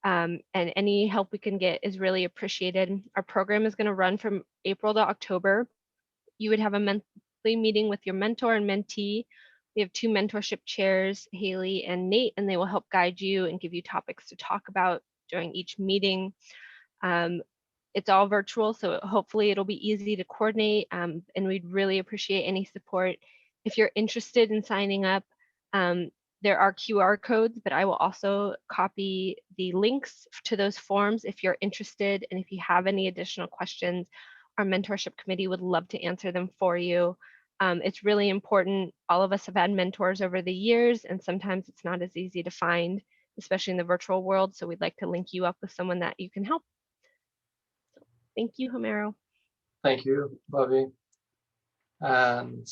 and any help we can get is really appreciated. Our program is going to run from April to October. You would have a monthly meeting with your mentor and mentee. We have 2 mentorship chairs, Haley and Nate, and they will help guide you and give you topics to talk about during each meeting. It's all virtual, so hopefully it'll be easy to coordinate, and we'd really appreciate any support. If you're interested in signing up, there are QR codes, but I will also copy the links to those forms if you're interested, and if you have any additional questions, our mentorship committee would love to answer them for you. It's really important. All of us have had mentors over the years, and sometimes it's not as easy to find, especially in the virtual world, so we'd like to link you up with someone that you can help. Thank you, Homero. Thank you, Bobby. And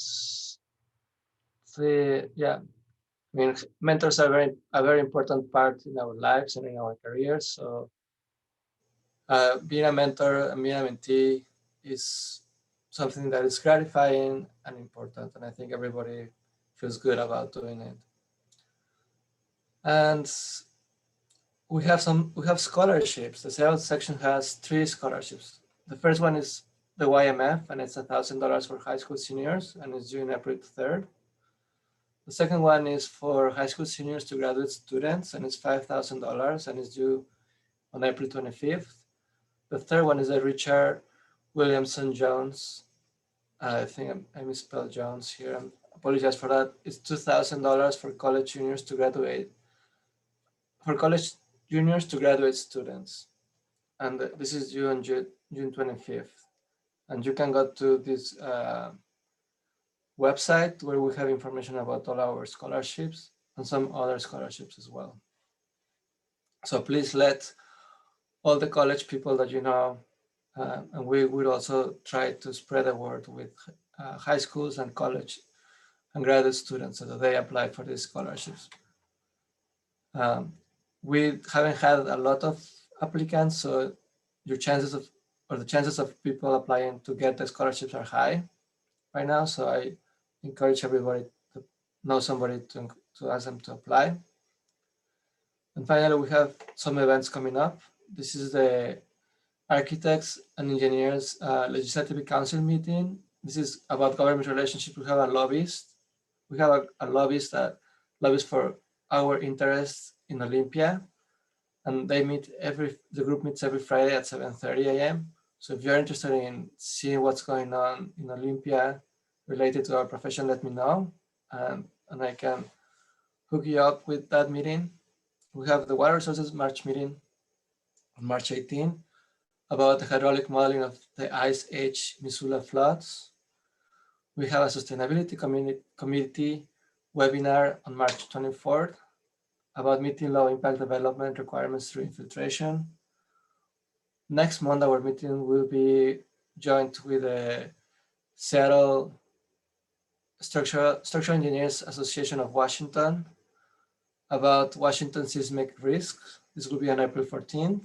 yeah, I mean, mentors are a very important part in our lives and in our careers. So being a mentor and being a mentee is something that is gratifying and important, and I think everybody feels good about doing it. And we have scholarships. The sales section has 3 scholarships. The first one is the YMF, and it's $1,000 for high school seniors, and it's due in April 3rd. The second one is for high school seniors to graduate students, and it's $5,000, and it's due on April 25th. The third one is a Richard Williamson Jones. I think I misspelled Jones here. I apologize for that. It's $2,000 for college juniors to graduate. For college juniors to graduate students. And this is due on June 25th. And you can go to this website where we have information about all our scholarships and some other scholarships as well. So please let all the college people that you know, and we will also try to spread the word with high schools and college and graduate students so that they apply for these scholarships. We haven't had a lot of applicants, so your chances of, or the chances of people applying to get the scholarships are high right now. So I encourage everybody to know somebody to ask them to apply. And finally, we have some events coming up. This is the Architects and Engineers Legislative Council meeting. This is about government relationships. We have a lobbyist. We have a lobbyist that lobbies for our interests in Olympia, and they meet the group meets every Friday at 7:30 a.m. So if you're interested in seeing what's going on in Olympia related to our profession, let me know, and I can hook you up with that meeting. We have the Water Resources March meeting on March 18 about the hydraulic modeling of the Ice Age Missoula floods. We have a sustainability committee webinar on March 24th about meeting low impact development requirements through infiltration. Next month, our meeting will be joined with the Seattle Structural Engineers Association of Washington about Washington seismic risks. This will be on April 14th.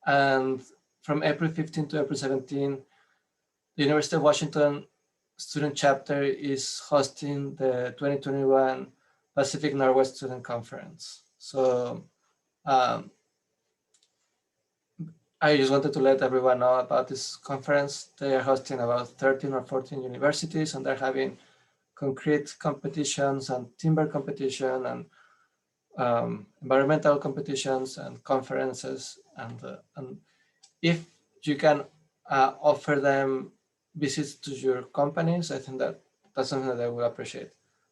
And from April 15 to April 17, the University of Washington Student Chapter is hosting the 2021 Pacific Northwest Student Conference. So I just wanted to let everyone know about this conference. They are hosting about 13 or 14 universities, and they're having concrete competitions and timber competition and environmental competitions and conferences. And if you can offer them visits to your companies, I think that's something that I will appreciate.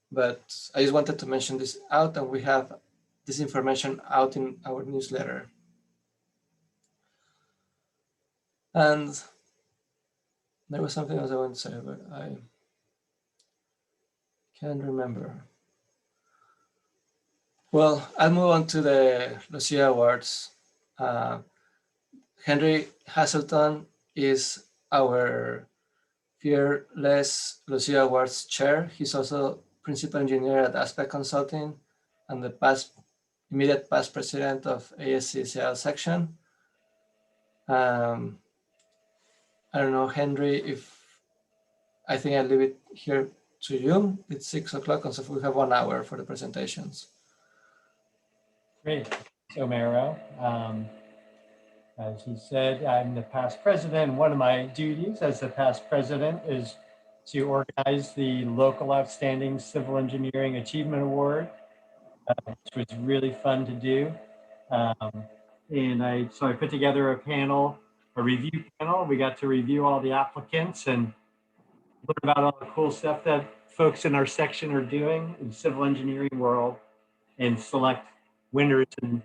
But I just wanted to mention this out, and we have this information out in our newsletter. And there was something else I wanted to say, but I can't remember. Well, I'll move on to the LOCEA Awards. Henry Hasselton is our Fearless LOCEA Awards chair. He's also principal engineer at Aspect Consulting and the immediate past president of ASC Seattle section. I don't know, Henry, I think I'll leave it here to you. It's 6 o'clock, and so we have 1 hour for the presentations. Great. O'Mara. As he said, I'm the past president. One of my duties as the past president is to organize the local Outstanding Civil Engineering Achievement Award, which was really fun to do. So I put together a panel, a review panel. We got to review all the applicants and learn about all the cool stuff that folks in our section are doing in the civil engineering world and select winners in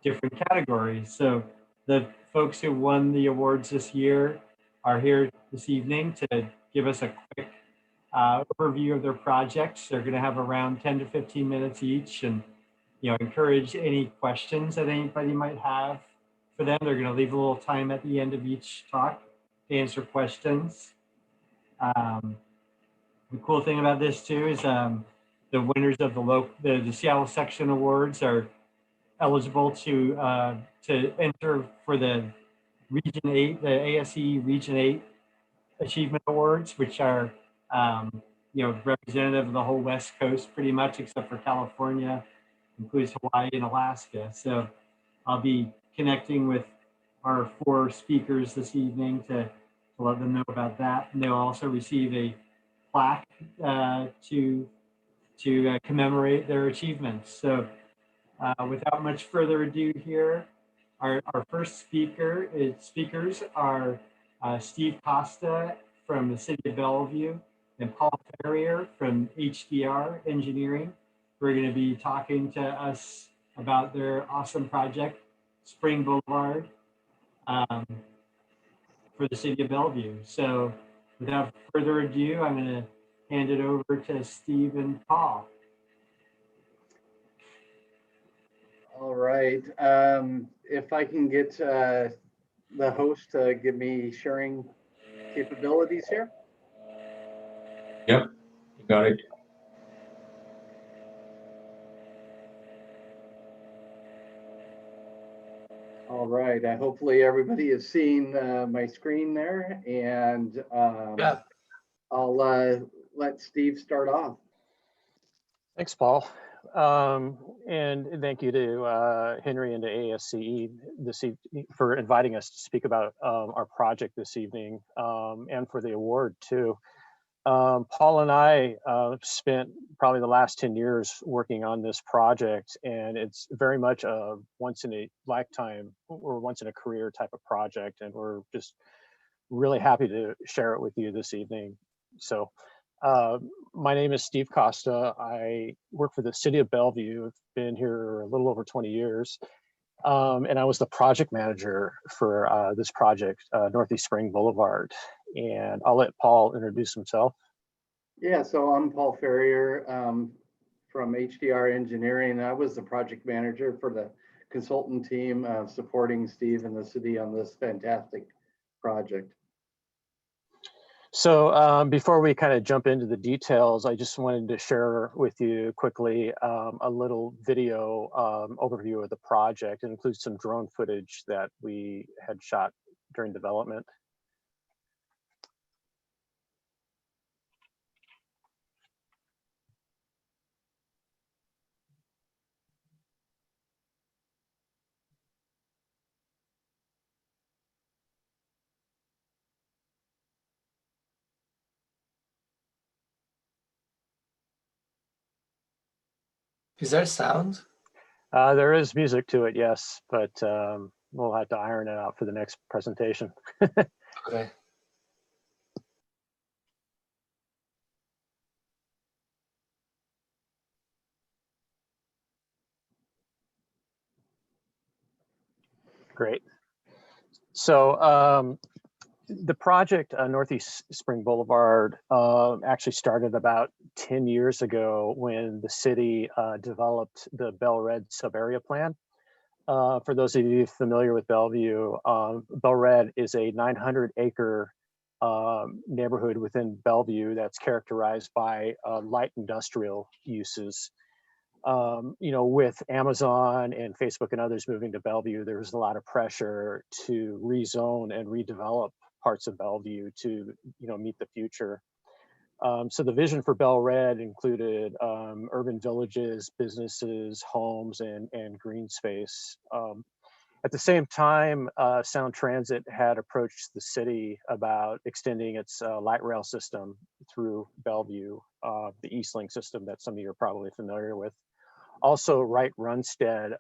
different categories. So the folks who won the awards this year are here this evening to give us a quick overview of their projects. They're going to have around 10 to 15 minutes each, and encourage any questions that anybody might have for them. They're going to leave a little time at the end of each talk to answer questions. The cool thing about this too is the winners of the Seattle section awards are eligible to enter for the Region 8, the ASE Region 8 Achievement Awards, which are representative of the whole West Coast pretty much, except for California, includes Hawaii and Alaska. So I'll be connecting with our 4 speakers this evening to let them know about that. And they'll also receive a plaque to commemorate their achievements. So without much further ado here, our first speakers are Steve Costa from the city of Bellevue and Paul Ferrier from HDR Engineering, who are going to be talking to us about their awesome project, Spring Boulevard, for the city of Bellevue. So without further ado, I'm going to hand it over to Steve and Paul. All right. If I can get the host to give me sharing capabilities here. Yep, you got it. All right. Hopefully everybody has seen my screen there, and Yeah. I'll let Steve start off. Thanks, Paul. And thank you to Henry and to ASCE for inviting us to speak about our project this evening, and for the award too. Paul and I spent probably the last 10 years working on this project, and it's very much a once in a lifetime or once in a career type of project, and we're just really happy to share it with you this evening. So my name is Steve Costa. I work for the city of Bellevue. I've been here a little over 20 years. And I was the project manager for this project, Northeast Spring Boulevard. And I'll let Paul introduce himself. Yeah, so I'm Paul Ferrier from HDR Engineering. I was the project manager for the consultant team supporting Steve and the city on this fantastic project. So before we kind of jump into the details, I just wanted to share with you quickly a little video overview of the project. It includes some drone footage that we had shot during development. Is there sound? There is music to it, yes, but we'll have to iron it out for the next presentation. Okay. Great. So the project Northeast Spring Boulevard actually started about 10 years ago when the city developed the Bell Red sub-area plan. For those of you familiar with Bellevue, Bell Red is a 900-acre neighborhood within Bellevue that's characterized by light industrial uses. With Amazon and Facebook and others moving to Bellevue, there was a lot of pressure to rezone and redevelop parts of Bellevue to, meet the future. So the vision for Bell Red included urban villages, businesses, homes, and green space. At the same time, Sound Transit had approached the city about extending its light rail system through Bellevue, the Eastlink system that some of you are probably familiar with. Also, Wright Runstead,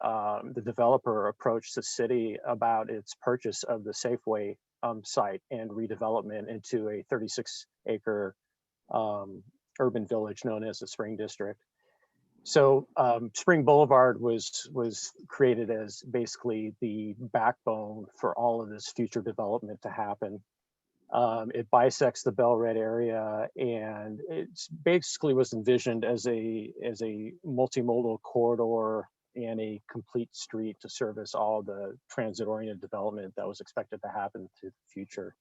the developer, approached the city about its purchase of the Safeway site and redevelopment into a 36-acre urban village known as the Spring District. So Spring Boulevard was created as basically the backbone for all of this future development to happen. It bisects the Bell Red area, and it's basically was envisioned as a multimodal corridor and a complete street to service all the transit-oriented development that was expected to happen to the future.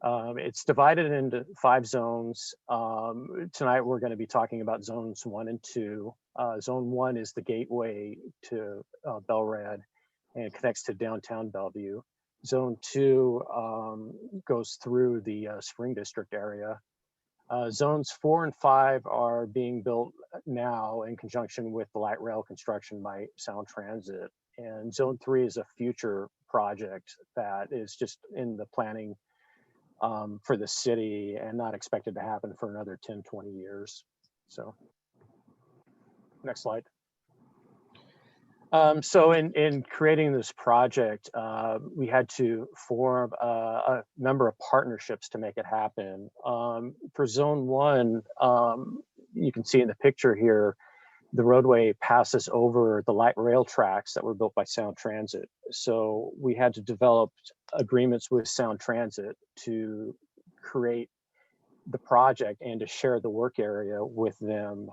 It's divided into 5 zones. Tonight we're going to be talking about zones 1 and 2. Zone 1 is the gateway to Bell Red and connects to downtown Bellevue. Zone 2 goes through the Spring District area. Zones 4 and 5 are being built now in conjunction with the light rail construction by Sound Transit. And Zone 3 is a future project that is just in the planning for the city and not expected to happen for another 10, 20 years. So next slide. So in creating this project, we had to form a number of partnerships to make it happen. For Zone 1, you can see in the picture here, the roadway passes over the light rail tracks that were built by Sound Transit. So we had to develop agreements with Sound Transit to create the project and to share the work area with them.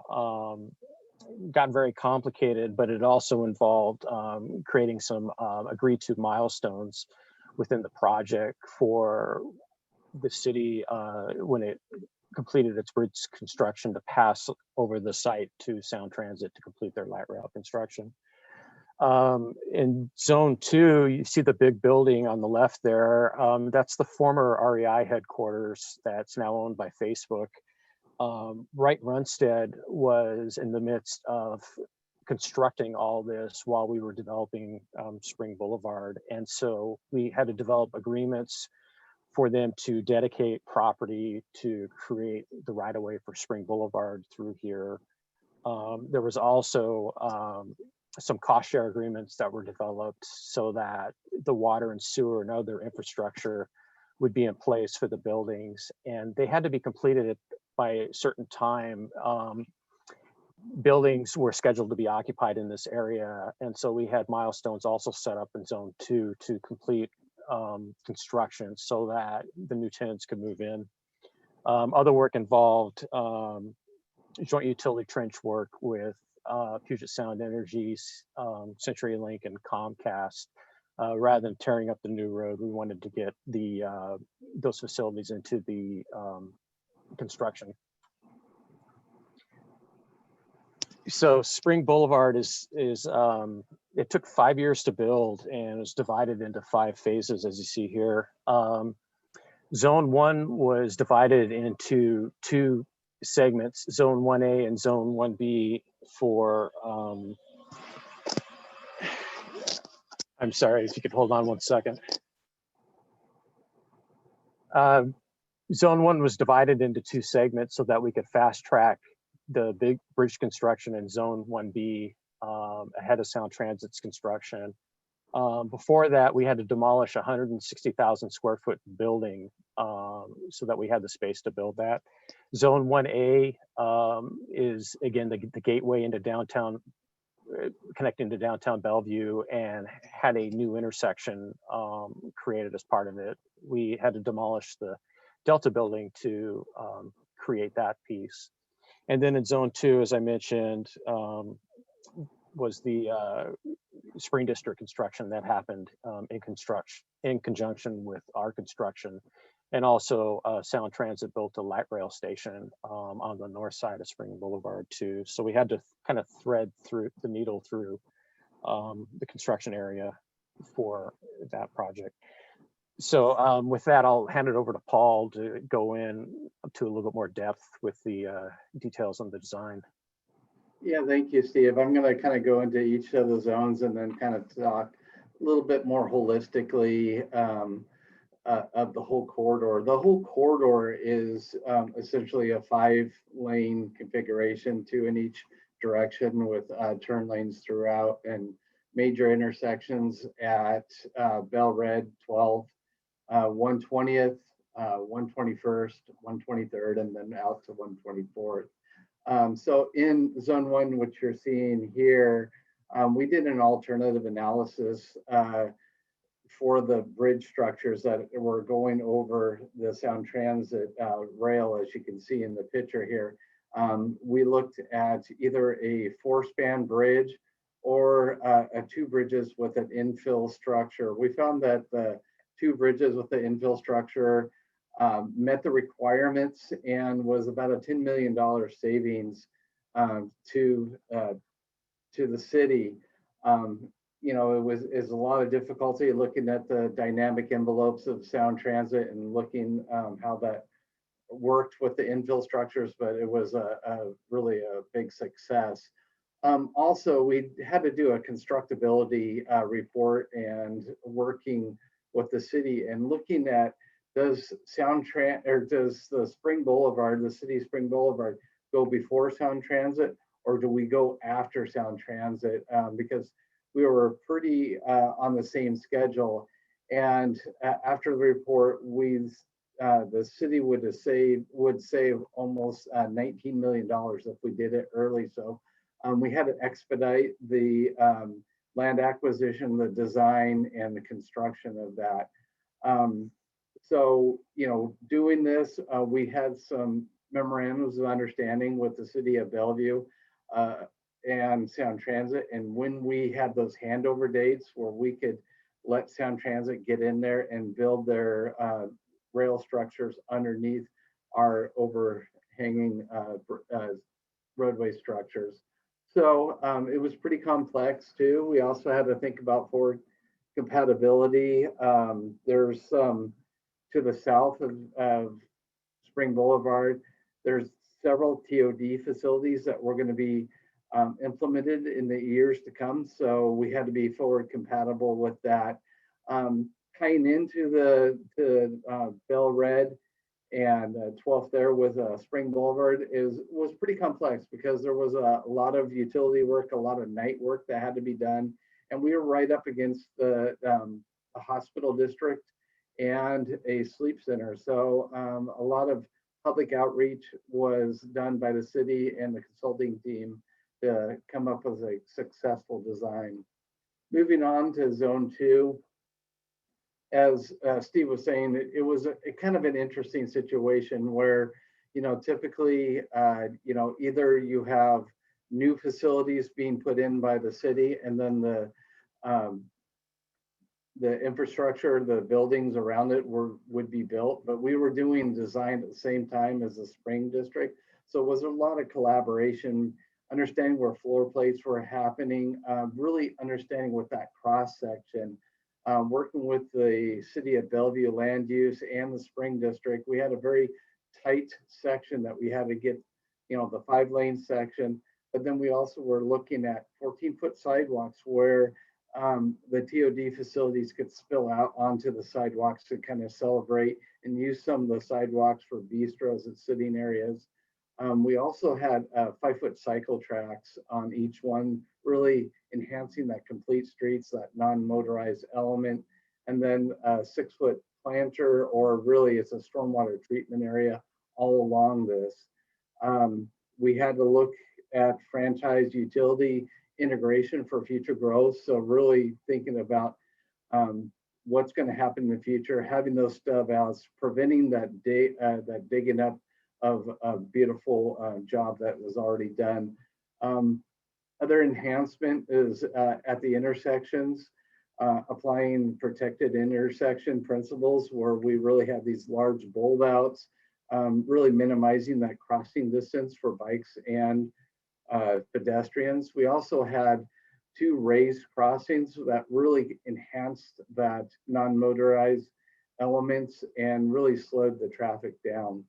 Got very complicated, but it also involved creating some agreed to milestones within the project for the city when it completed its bridge construction to pass over the site to Sound Transit to complete their light rail construction. In Zone 2, you see the big building on the left there. That's the former REI headquarters that's now owned by Facebook. Wright Runstead was in the midst of constructing all this while we were developing Spring Boulevard. And so we had to develop agreements for them to dedicate property to create the right-of-way for Spring Boulevard through here. There was also some cost share agreements that were developed so that the water and sewer and other infrastructure would be in place for the buildings. And they had to be completed by a certain time. Buildings were scheduled to be occupied in this area. And so we had milestones also set up in Zone 2 to complete construction so that the new tenants could move in. Other work involved joint utility trench work with Puget Sound Energy's CenturyLink and Comcast. Rather than tearing up the new road, we wanted to get those facilities into the construction. So Spring Boulevard is it took 5 years to build and was divided into 5 phases, as you see here. Zone 1 was divided into 2 segments, Zone 1A and Zone 1B for, I'm sorry, if you could hold on one second. Zone 1 was divided into 2 segments so that we could fast track the big bridge construction in Zone 1B ahead of Sound Transit's construction. Before that, we had to demolish 160,000 square foot building so that we had the space to build that. Zone 1A is, again, the gateway into downtown, connecting to downtown Bellevue, and had a new intersection created as part of it. We had to demolish the Delta building to create that piece. And then in Zone 2, as I mentioned, was the Spring District construction that happened in conjunction with our construction. And also Sound Transit built a light rail station on the north side of Spring Boulevard too. So we had to kind of thread through the needle through the construction area for that project. So with that, I'll hand it over to Paul to go in to a little bit more depth with the details on the design. Yeah, thank you, Steve. I'm going to kind of go into each of the zones and then kind of talk a little bit more holistically of the whole corridor. The whole corridor is essentially a 5-lane configuration, 2 in each direction with turn lanes throughout and major intersections at Bell Red 12th, 120th, 121st, 123rd, and then out to 124th. So in zone 1, which you're seeing here, we did an alternative analysis for the bridge structures that were going over the Sound Transit rail, as you can see in the picture here. We looked at either a 4-span bridge or 2 bridges with an infill structure. We found that the 2 bridges with the infill structure met the requirements and was about a $10 million savings to the city. You know, is a lot of difficulty looking at the dynamic envelopes of Sound Transit and looking how that worked with the infill structures, but it was really a big success. Also, we had to do a constructability report and working with the city and looking at does the Spring Boulevard, the city Spring Boulevard, go before Sound Transit, or do we go after Sound Transit? Because we were pretty on the same schedule, and after the report, the city would save almost $19 million if we did it early. So we had to expedite the land acquisition, the design, and the construction of that. So, you know, doing this, we had some memorandums of understanding with the city of Bellevue and Sound Transit. And when we had those handover dates where we could let Sound Transit get in there and build their rail structures underneath our overhanging roadway structures. So it was pretty complex too. We also had to think about forward compatibility. There's some to the south of Spring Boulevard, there's several TOD facilities that were going to be implemented in the years to come. So we had to be forward compatible with that. Tying into the Bell Red and 12th there with Spring Boulevard was pretty complex because there was a lot of utility work, a lot of night work that had to be done. And we were right up against the hospital district and a sleep center. So a lot of public outreach was done by the city and the consulting team to come up with a successful design. Moving on to zone 2, as Steve was saying, it was a kind of an interesting situation where, you know, typically, you know, either you have new facilities being put in by the city and then the infrastructure, the buildings around it would be built, but we were doing design at the same time as the Spring District. So it was a lot of collaboration, understanding where floor plates were happening, really understanding what that cross section, working with the city of Bellevue land use and the Spring District. We had a very tight section that we had to get, you know, the 5-lane section, but then we also were looking at 14-foot sidewalks where the TOD facilities could spill out onto the sidewalks to kind of celebrate and use some of the sidewalks for bistros and sitting areas. We also had 5-foot cycle tracks on each one, really enhancing that complete streets, that non-motorized element, and then a 6-foot planter, or really it's a stormwater treatment area all along this. We had to look at franchise utility integration for future growth. So really thinking about what's going to happen in the future, having those stub outs, preventing that digging up of a beautiful job that was already done. Other enhancement is at the intersections, applying protected intersection principles where we really have these large bulb outs, really minimizing that crossing distance for bikes and pedestrians. We also had 2 raised crossings that really enhanced that non-motorized elements and really slowed the traffic down.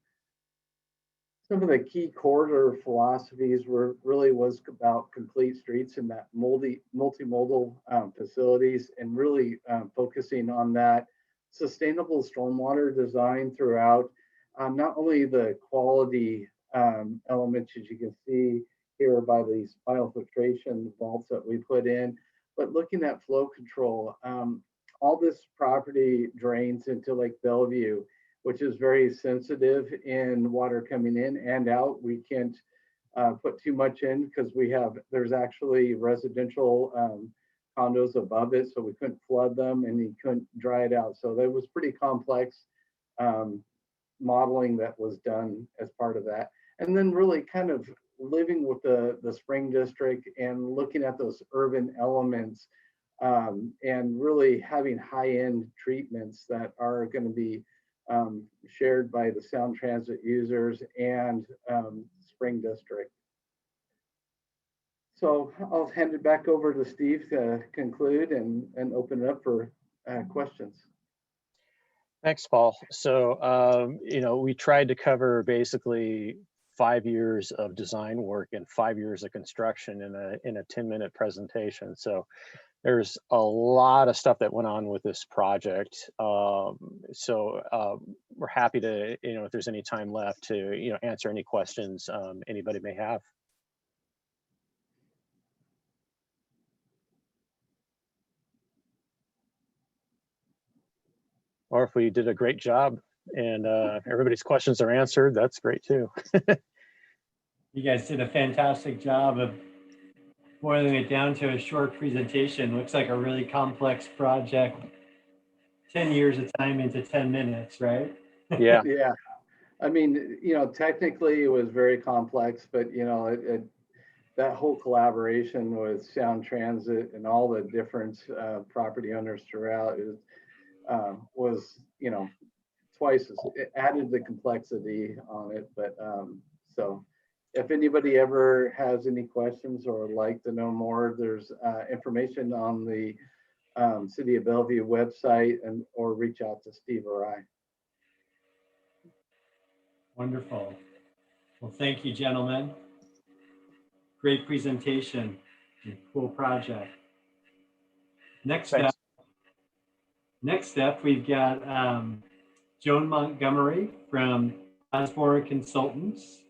Some of the key corridor philosophies was about complete streets and that multimodal facilities, and really focusing on that sustainable stormwater design throughout. Not only the quality elements, as you can see here by these biofiltration vaults that we put in, but looking at flow control. All this property drains into Lake Bellevue, which is very sensitive in water coming in and out. We can't put too much in because there's actually residential condos above it, so we couldn't flood them and you couldn't dry it out. So that was pretty complex modeling that was done as part of that. And then really kind of living with the Spring District and looking at those urban elements and really having high-end treatments that are going to be shared by the Sound Transit users and Spring District. So I'll hand it back over to Steve to conclude and open it up for questions. Thanks, Paul. So, we tried to cover basically 5 years of design work and 5 years of construction in a 10-minute presentation. So there's a lot of stuff that went on with this project. We're happy to, if there's any time left, to answer any questions anybody may have. Or if we did a great job and everybody's questions are answered, that's great too. You guys did a fantastic job of boiling it down to a short presentation. Looks like a really complex project. 10 years of time into 10 minutes, right? Yeah. Yeah. I mean, technically it was very complex, but that whole collaboration with Sound Transit and all the different property owners throughout was, twice as, it added the complexity on it. But so if anybody ever has any questions or would like to know more, there's information on the City of Bellevue website, or reach out to Steve or I. Wonderful. Well, thank you, gentlemen. Great presentation. Cool project. Next up, we've got Joan Montgomery from Osborne Consultants,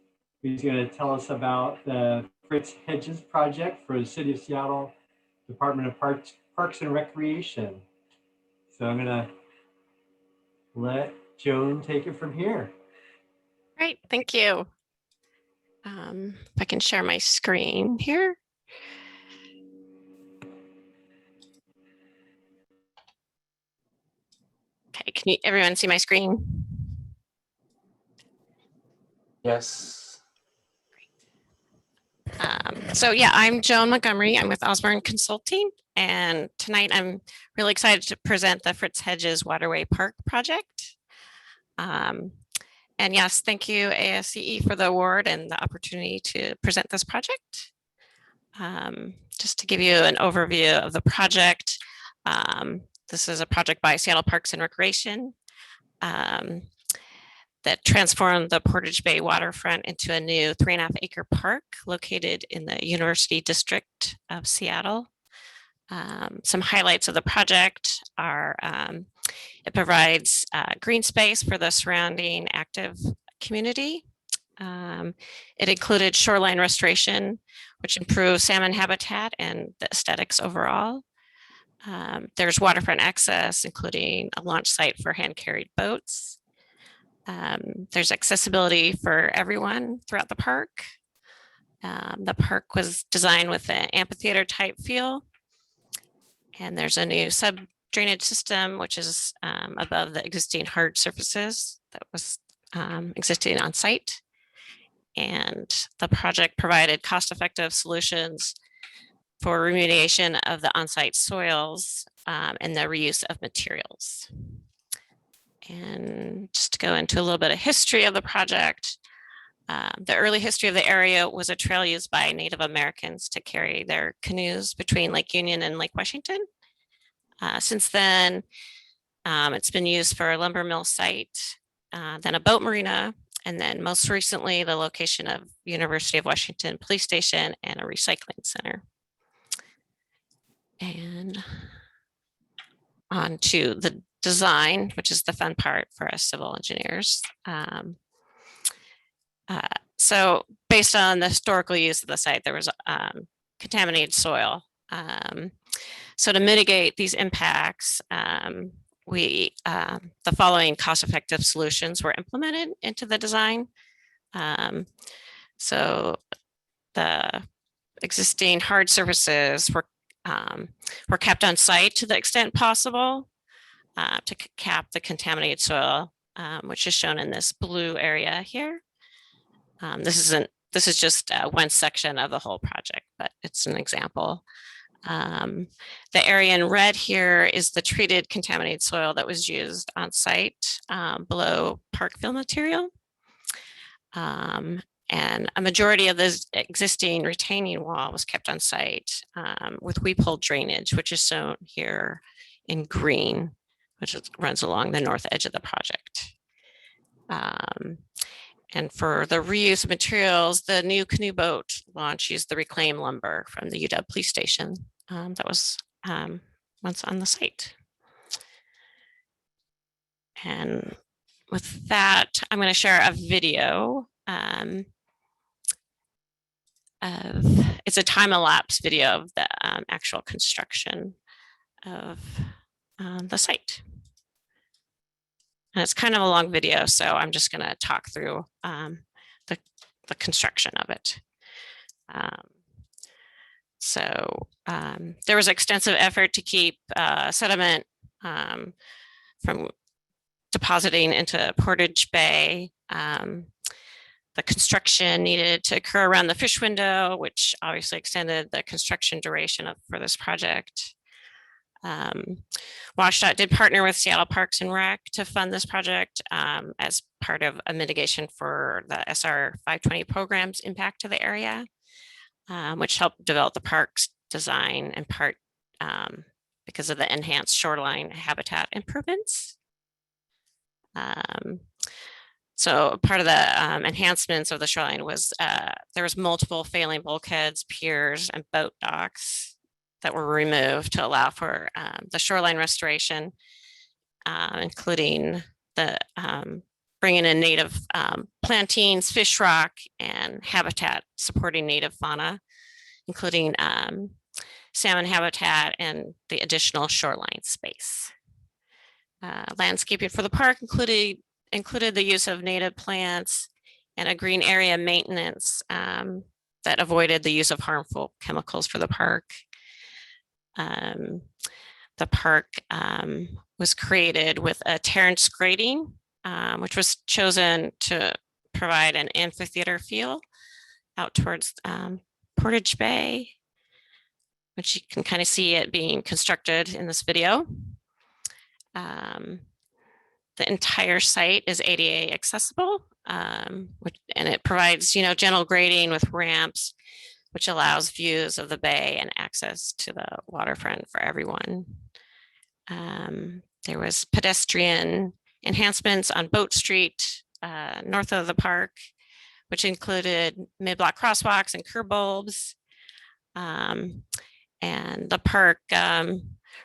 who's going to tell us about the Fritz Hedges project for the City of Seattle Department of Parks and Recreation. So I'm going to let Joan take it from here. Great, thank you. If I can share my screen here. Okay, can everyone see my screen? Yes. So yeah, I'm Joan Montgomery. I'm with Osborne Consulting, and tonight I'm really excited to present the Fritz Hedges Waterway Park project. And yes, thank you ASCE for the award and the opportunity to present this project. Just to give you an overview of the project, this is a project by Seattle Parks and Recreation that transformed the Portage Bay waterfront into a new 3.5-acre park located in the University District of Seattle. Some highlights of the project are it provides green space for the surrounding active community. It included shoreline restoration, which improves salmon habitat and the aesthetics overall. There's waterfront access, including a launch site for hand-carried boats. There's accessibility for everyone throughout the park. The park was designed with an amphitheater type feel. And there's a new sub-drainage system, which is above the existing hard surfaces that was existing on site. And the project provided cost-effective solutions for remediation of the on-site soils and the reuse of materials. And just to go into a little bit of history of the project, the early history of the area was a trail used by Native Americans to carry their canoes between Lake Union and Lake Washington. Since then, It's been used for a lumber mill site, then a boat marina, and then most recently, the location of University of Washington Police Station and a recycling center. And on to the design, which is the fun part for us civil engineers. So based on the historical use of the site, there was contaminated soil. So to mitigate these impacts, the following cost-effective solutions were implemented into the design. So the existing hard surfaces were kept on site to the extent possible to cap the contaminated soil, which is shown in this blue area here. This is just one section of the whole project, but it's an example. The area in red here is the treated contaminated soil that was used on site below park fill material. And a majority of the existing retaining wall was kept on site with weep hole drainage, which is shown here in green, which runs along the north edge of the project. And for the reuse of materials, the new canoe boat launch used the reclaimed lumber from the UW police station that was once on the site. And with that, I'm going to share a video. It's a time-elapse video of the actual construction of the site. And it's kind of a long video, so I'm just going to talk through the construction of it. There was extensive effort to keep sediment from depositing into Portage Bay. The construction needed to occur around the fish window, which obviously extended the construction duration for this project. WashDOT did partner with Seattle Parks and Rec to fund this project as part of a mitigation for the SR 520 program's impact to the area, which helped develop the park's design in part because of the enhanced shoreline habitat improvements. So part of the enhancements of the shoreline was there was multiple failing bulkheads, piers, and boat docks that were removed to allow for the shoreline restoration, including the bringing in native plantains, fish rock, and habitat supporting native fauna, including salmon habitat and the additional shoreline space. Landscaping for the park included the use of native plants and a green area maintenance that avoided the use of harmful chemicals for the park. The park was created with a terrace grading, which was chosen to provide an amphitheater feel out towards Portage Bay, which you can kind of see it being constructed in this video. The entire site is ADA accessible, and it provides, gentle grading with ramps, which allows views of the bay and access to the waterfront for everyone. There was pedestrian enhancements on Boat Street, north of the park, which included mid-block crosswalks and curb bulbs. And the park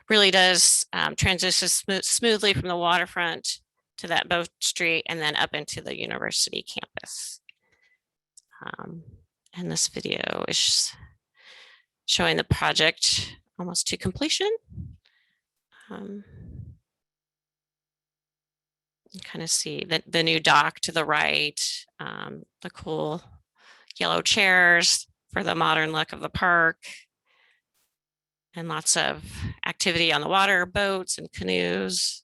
really does transition smoothly from the waterfront to that Boat Street and then up into the university campus. And this video is showing the project almost to completion. You kind of see the new dock to the right, the cool yellow chairs for the modern look of the park, and lots of activity on the water, boats and canoes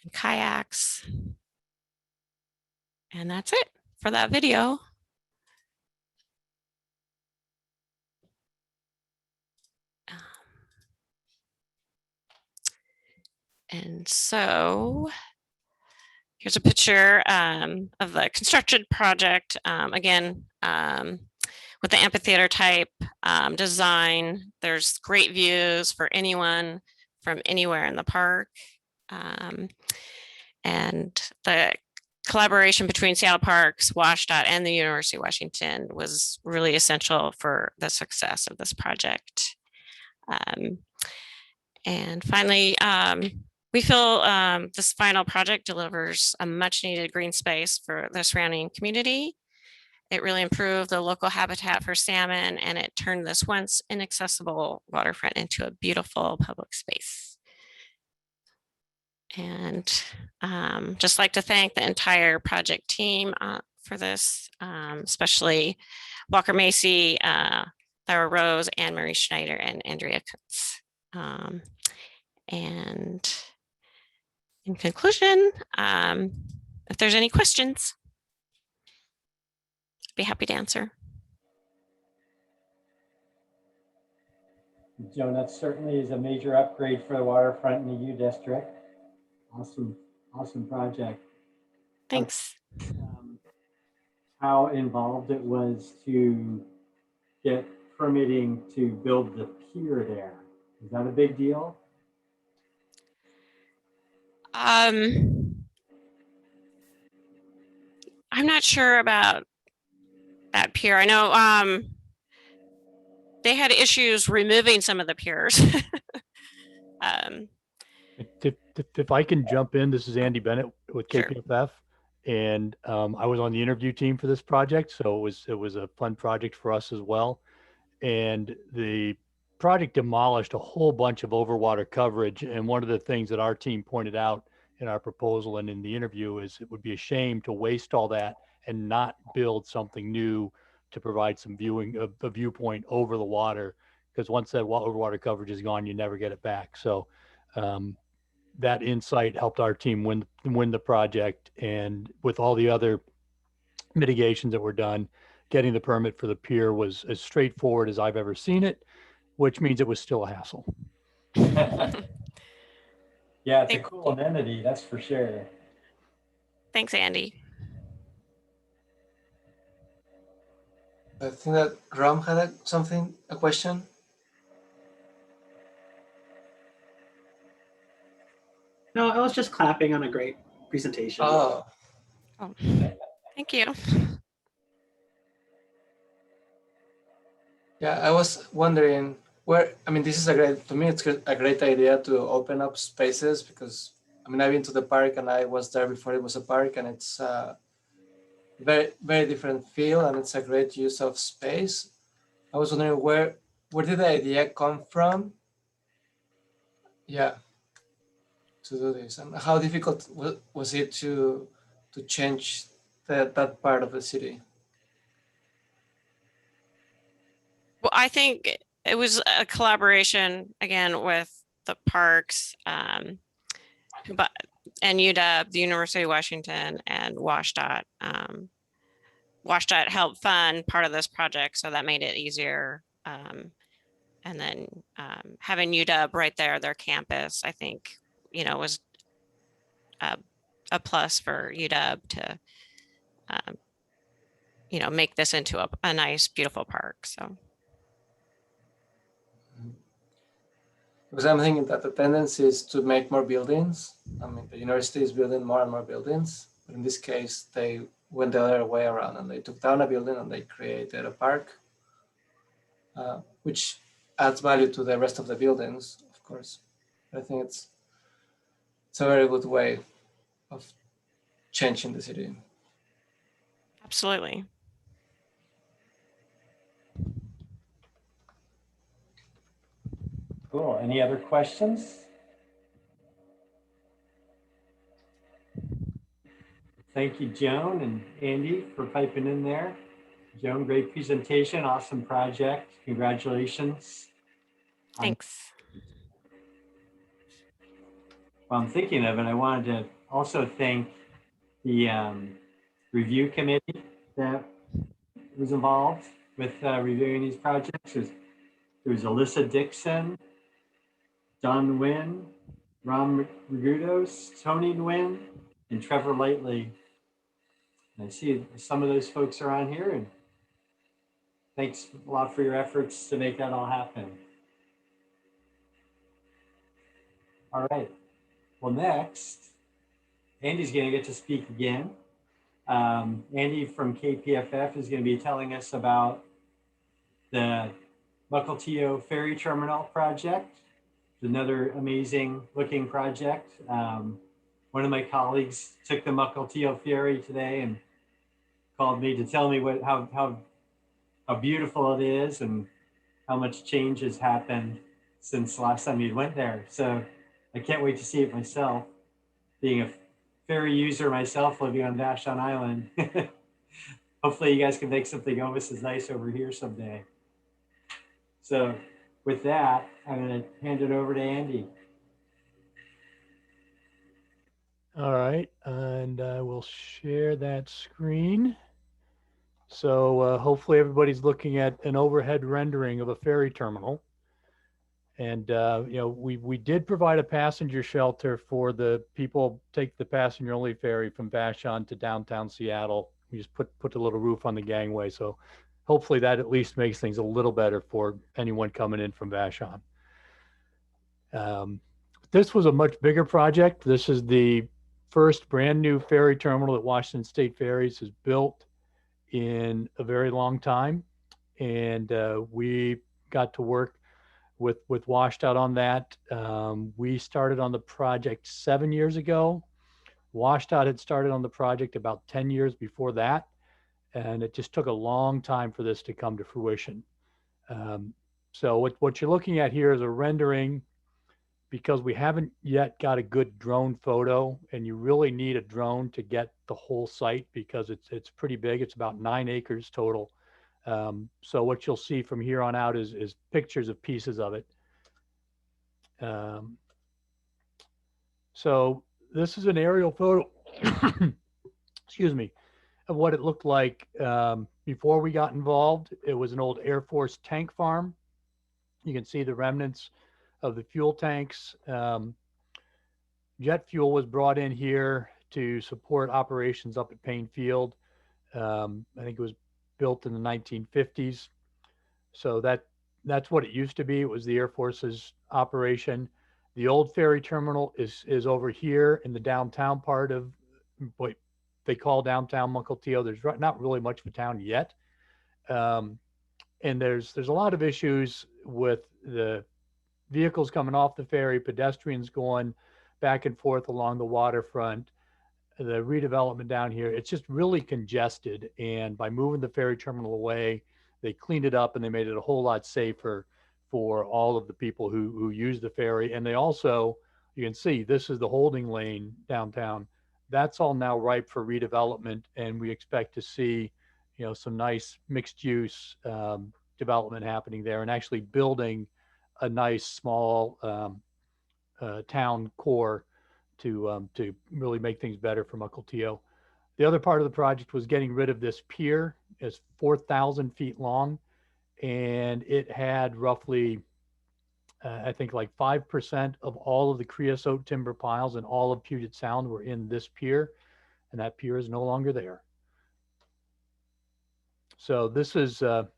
and kayaks. And that's it for that video. And so here's a picture of the constructed project. Again, with the amphitheater type design, there's great views for anyone from anywhere in the park. And the collaboration between Seattle Parks, WashDOT, and the University of Washington was really essential for the success of this project. And finally, we feel this final project delivers a much needed green space for the surrounding community. It really improved the local habitat for salmon, and it turned this once inaccessible waterfront into a beautiful public space. And just like to thank the entire project team for this, especially Walker Macy, Lara Rose, Anne Marie Schneider, and Andrea Kutz. And in conclusion, if there's any questions, I'd be happy to answer. Joan, that certainly is a major upgrade for the waterfront in the U district. Awesome project. Thanks. How involved it was to get permitting to build the pier there. Is that a big deal? I'm not sure about that pier. I know they had issues removing some of the piers. If I can jump in, this is Andy Bennett with Sure. KPFF, and I was on the interview team for this project, so it was a fun project for us as well. And the project demolished a whole bunch of overwater coverage, and one of the things that our team pointed out in our proposal and in the interview is it would be a shame to waste all that and not build something new to provide some a viewpoint over the water, because once that overwater coverage is gone, you never get it back. So that insight helped our team win the project, and with all the other mitigations that were done, getting the permit for the pier was as straightforward as I've ever seen it, which means it was still a hassle. Yeah, it's a cool amenity, that's for sure. Thanks, Andy. I think that Ram had a question. No, I was just clapping on a great presentation. Oh, Thank you. yeah, I was wondering this is to me, it's a great idea to open up spaces, because I've been to the park and I was there before it was a park, and it's a very, very different feel, and it's a great use of space. I was wondering where did the idea come from? Yeah, to do this, and how difficult was it to change that part of the city? Well, I think it was a collaboration again with the parks, and UW, the University of Washington, and WashDOT. WashDOT helped fund part of this project, so that made it easier. And then having UW right there, their campus, I think, was a plus for UW to, make this into a nice, beautiful park. So. Because I'm thinking that the tendency is to make more buildings. The university is building more and more buildings, but in this case, they went the other way around, and they took down a building and they created a park, which adds value to the rest of the buildings, of course. But I think it's a very good way of changing the city. Absolutely. Cool. Any other questions? Thank you, Joan and Andy, for piping in there. Joan, great presentation, awesome project. Congratulations. Thanks. While I'm thinking of it, I wanted to also thank the review committee that was involved with reviewing these projects. There was Alyssa Dixon, Don Nguyen, Ram Ragudos, Tony Nguyen, and Trevor Lightly. I see some of those folks are on here, and thanks a lot for your efforts to make that all happen. All right. Well, next, Andy's going to get to speak again. Andy from KPFF is going to be telling us about the Buccal Ferry Terminal project. It's another amazing looking project. One of my colleagues took the Buccal Ferry today and called me to tell me how beautiful it is and how much change has happened since the last time you went there. So I can't wait to see it myself. Being a ferry user myself, living on Vashon Island. Hopefully you guys can make something almost as nice over here someday. So with that, I'm going to hand it over to Andy. All right, and I will share that screen. So hopefully everybody's looking at an overhead rendering of a ferry terminal. And you know, we did provide a passenger shelter for the people take the passenger only ferry from Vashon to downtown Seattle. We just put a little roof on the gangway. So hopefully that at least makes things a little better for anyone coming in from Vashon. This was a much bigger project. This is the first brand new ferry terminal that Washington State Ferries has built in a very long time. And we got to work with WSDOT on that. We started on the project 7 years ago. WSDOT had started on the project about 10 years before that. And it just took a long time for this to come to fruition. So what you're looking at here is a rendering, because we haven't yet got a good drone photo, and you really need a drone to get the whole site because it's pretty big. It's about 9 acres total. So what you'll see from here on out is pictures of pieces of it. So this is an aerial photo, excuse me, of what it looked like before we got involved. It was an old Air Force tank farm. You can see the remnants of the fuel tanks. Jet fuel was brought in here to support operations up at Payne Field. I think it was built in the 1950s. So that's what it used to be. It was the Air Force's operation. The old ferry terminal is over here in the downtown part of what they call downtown Mukilteo. There's not really much of a town yet. And there's a lot of issues with the vehicles coming off the ferry, pedestrians going back and forth along the waterfront, the redevelopment down here. It's just really congested. And by moving the ferry terminal away, they cleaned it up and they made it a whole lot safer for all of the people who use the ferry. And they also, you can see, this is the holding lane downtown. That's all now ripe for redevelopment. And we expect to see, you know, some nice mixed use development happening there, and actually building a nice small town core to really make things better for Mukilteo. The other part of the project was getting rid of this pier. It's 4,000 feet long, and it had roughly, I think like 5% of all of the creosote timber piles in all of Puget Sound were in this pier, and that pier is no longer there. So this is a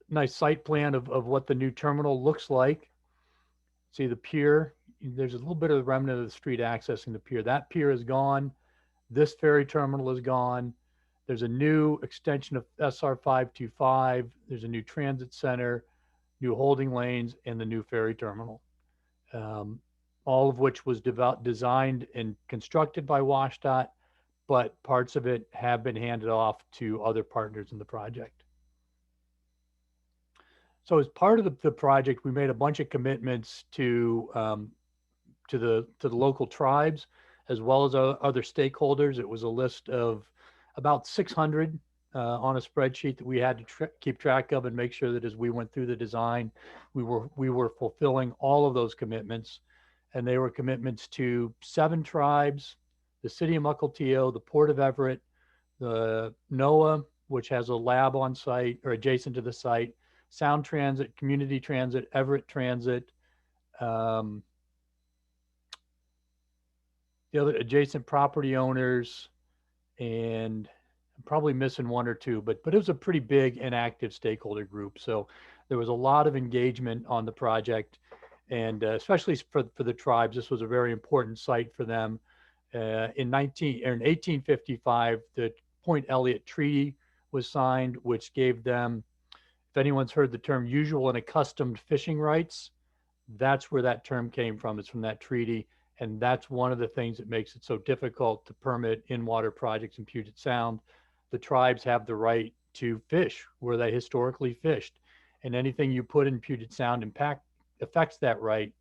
nice site plan of what the new terminal looks like. See the pier, there's a little bit of the remnant of the street accessing the pier. That pier is gone. This ferry terminal is gone. There's a new extension of SR 525. There's a new transit center, new holding lanes, and the new ferry terminal. All of which was designed and constructed by WSDOT, but parts of it have been handed off to other partners in the project. So as part of the project, we made a bunch of commitments to the local tribes, as well as other stakeholders. It was a list of about 600 on a spreadsheet that we had to keep track of and make sure that as we went through the design, we were fulfilling all of those commitments. And they were commitments to 7 tribes, the city of Mukilteo, the Port of Everett, the NOAA, which has a lab on site or adjacent to the site, Sound Transit, Community Transit, Everett Transit, the other adjacent property owners, and I'm probably missing 1 or 2, but it was a pretty big and active stakeholder group. So there was a lot of engagement on the project. And especially for the tribes, this was a very important site for them. In 1855, the Point Elliott Treaty was signed, which gave them, if anyone's heard the term usual and accustomed fishing rights, that's where that term came from. It's from that treaty. And that's one of the things that makes it so difficult to permit in-water projects in Puget Sound. The tribes have the right to fish where they historically fished. And anything you put in Puget Sound affects that right.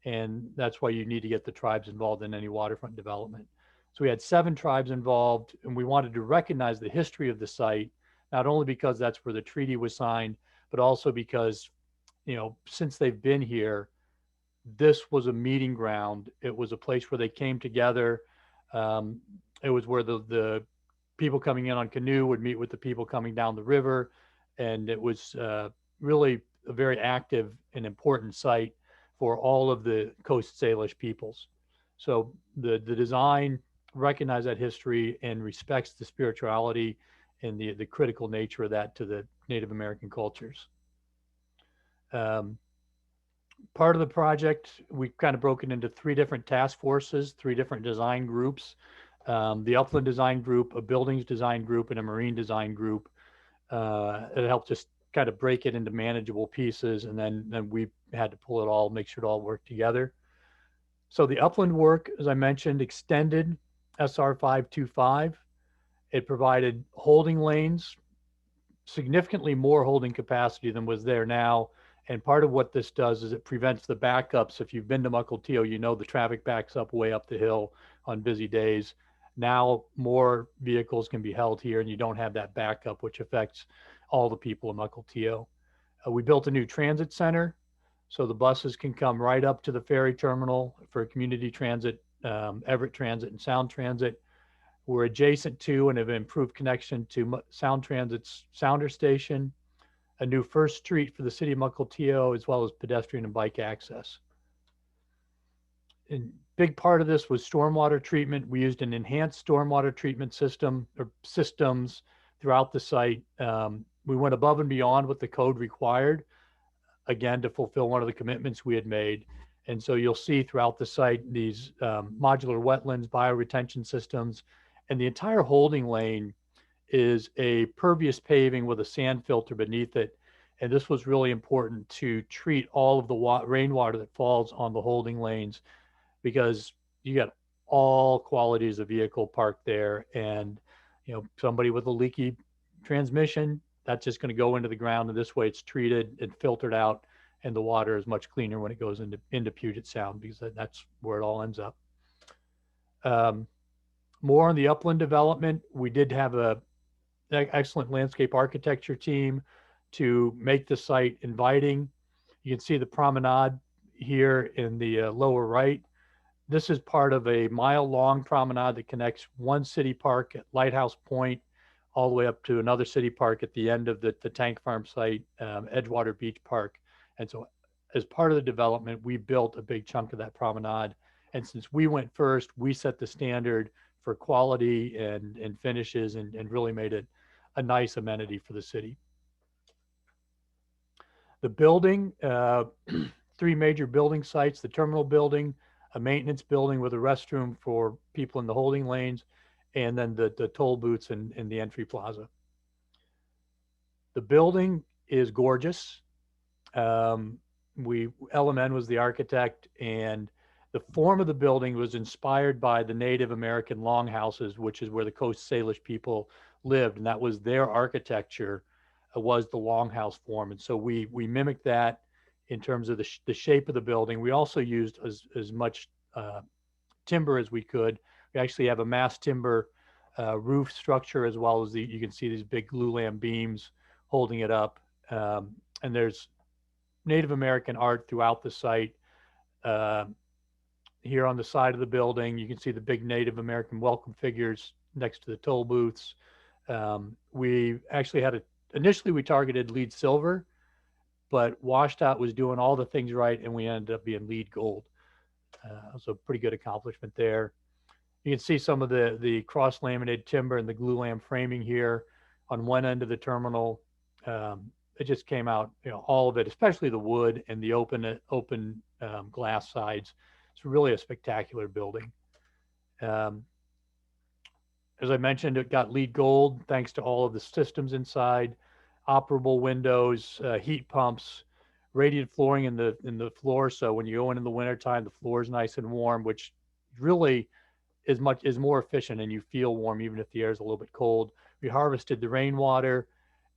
And that's why you need to get the tribes involved in any waterfront development. So we had 7 tribes involved, and we wanted to recognize the history of the site, not only because that's where the treaty was signed, but also because, you know, since they've been here, this was a meeting ground. It was a place where they came together. It was where the people coming in on canoe would meet with the people coming down the river. And it was really a very active and important site for all of the Coast Salish peoples. So the design recognizes that history and respects the spirituality and the critical nature of that to the Native American cultures. Part of the project, we kind of broken into 3 different task forces, 3 different design groups. The upland design group, a buildings design group, and a marine design group. It helped us kind of break it into manageable pieces, and then we had to pull it all, make sure it all worked together. So the upland work, as I mentioned, extended SR 525. It provided holding lanes, significantly more holding capacity than was there now. And part of what this does is it prevents the backups. If you've been to Mukilteo, you know the traffic backs up way up the hill on busy days. Now more vehicles can be held here and you don't have that backup, which affects all the people in Mukilteo. We built a new transit center so the buses can come right up to the ferry terminal for community transit, Everett Transit and Sound Transit. We're adjacent to and have improved connection to Sound Transit's Sounder Station, a new first street for the city of Mukilteo, as well as pedestrian and bike access. And big part of this was stormwater treatment. We used an enhanced stormwater treatment system or systems throughout the site. We went above and beyond what the code required, again, to fulfill one of the commitments we had made. And so you'll see throughout the site these modular wetlands, bioretention systems, and the entire holding lane is a pervious paving with a sand filter beneath it. And this was really important to treat all of the rainwater that falls on the holding lanes, because you got all qualities of vehicle parked there. And, you know, somebody with a leaky transmission, that's just going to go into the ground. And this way it's treated and filtered out. And the water is much cleaner when it goes into Puget Sound, because that's where it all ends up. More on the upland development. We did have an excellent landscape architecture team to make the site inviting. You can see the promenade here in the lower right. This is part of a mile-long promenade that connects one city park at Lighthouse Point all the way up to another city park at the end of the tank farm site, Edgewater Beach Park. And so as part of the development, we built a big chunk of that promenade. And since we went first, we set the standard for quality and finishes and really made it a nice amenity for the city. The building, 3 major building sites, the terminal building, a maintenance building with a restroom for people in the holding lanes, and then the toll booths in the entry plaza. The building is gorgeous. LMN was the architect, and the form of the building was inspired by the Native American longhouses, which is where the Coast Salish people lived, and that was their architecture, was the longhouse form. And so we mimicked that in terms of the shape of the building. We also used as much timber as we could. We actually have a mass timber roof structure, as well as you can see these big glulam beams holding it up. And there's Native American art throughout the site. Here on the side of the building, you can see the big Native American welcome figures next to the toll booths. We actually initially we targeted lead silver, but WSDOT was doing all the things right, and we ended up being lead gold. So pretty good accomplishment there. You can see some of the cross-laminated timber and the glulam framing here on one end of the terminal. it just came out, all of it, especially the wood and the open glass sides. It's really a spectacular building. As I mentioned, it got LEED Gold thanks to all of the systems inside, operable windows, heat pumps, radiant flooring in the floor. So when you go in the wintertime, the floor is nice and warm, which really is more efficient, and you feel warm even if the air is a little bit cold. We harvested the rainwater,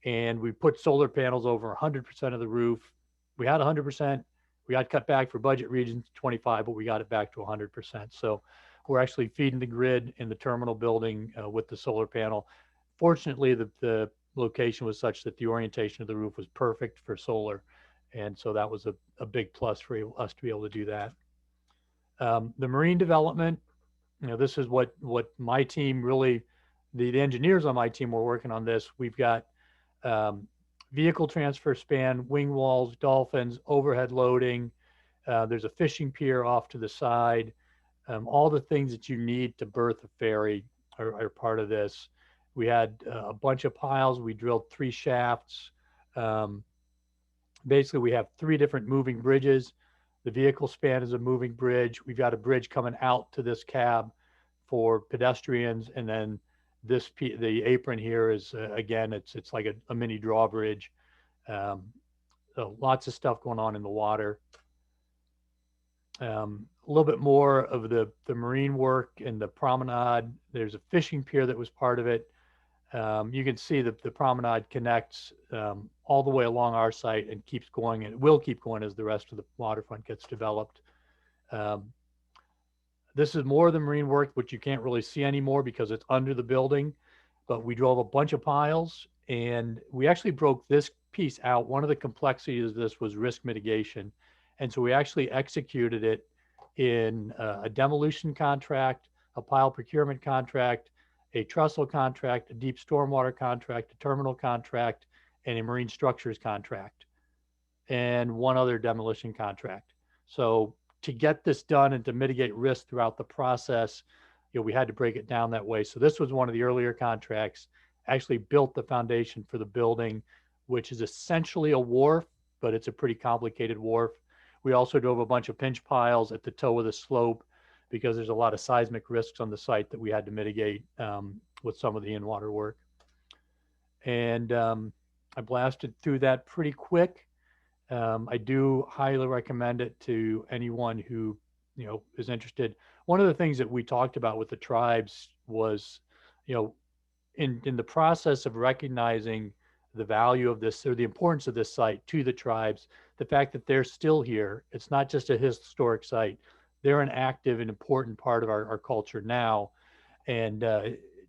and we put solar panels over 100% of the roof. We had 100%. We got cut back for budget reasons 25, but we got it back to 100%. So we're actually feeding the grid in the terminal building with the solar panel. Fortunately, the location was such that the orientation of the roof was perfect for solar. And so that was a big plus for us to be able to do that. The marine development, this is what my team really, the engineers on my team were working on this. We've got vehicle transfer span, wing walls, dolphins, overhead loading. There's a fishing pier off to the side. All the things that you need to berth a ferry are part of this. We had a bunch of piles. We drilled 3 shafts. Basically, we have 3 different moving bridges. The vehicle span is a moving bridge. We've got a bridge coming out to this cab for pedestrians, and then the apron here is again, it's like a mini drawbridge. So lots of stuff going on in the water. A little bit more of the marine work and the promenade. There's a fishing pier that was part of it. You can see the promenade connects all the way along our site and keeps going, and it will keep going as the rest of the waterfront gets developed. This is more of the marine work, which you can't really see anymore because it's under the building, but we drove a bunch of piles, and we actually broke this piece out. One of the complexities of this was risk mitigation. And so we actually executed it in a demolition contract, a pile procurement contract, a trestle contract, a deep stormwater contract, a terminal contract, and a marine structures contract, and one other demolition contract. So to get this done and to mitigate risk throughout the process, we had to break it down that way. So this was one of the earlier contracts, actually built the foundation for the building, which is essentially a wharf, but it's a pretty complicated wharf. We also drove a bunch of pinch piles at the toe of the slope because there's a lot of seismic risks on the site that we had to mitigate with some of the in-water work. And I blasted through that pretty quick. I do highly recommend it to anyone who is interested. One of the things that we talked about with the tribes was, in the process of recognizing the value of this, or the importance of this site to the tribes, the fact that they're still here, it's not just a historic site. They're an active and important part of our culture now. And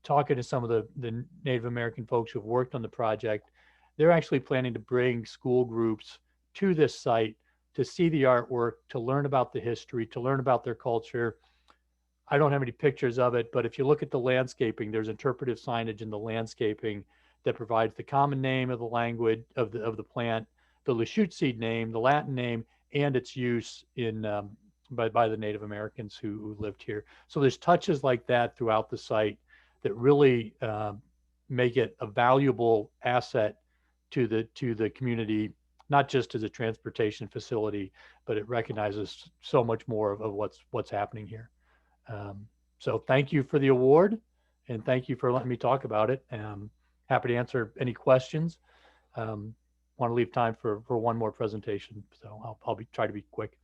talking to some of the Native American folks who've worked on the project, they're actually planning to bring school groups to this site to see the artwork, to learn about the history, to learn about their culture. I don't have any pictures of it, but if you look at the landscaping, there's interpretive signage in the landscaping that provides the common name of the language of the plant, the Lachute seed name, the Latin name, and its use in by the Native Americans who lived here. So there's touches like that throughout the site that really make it a valuable asset to the community, not just as a transportation facility, but it recognizes so much more of what's happening here. So thank you for the award, and thank you for letting me talk about it. Happy to answer any questions. Want to leave time for one more presentation, so I'll try to be quick.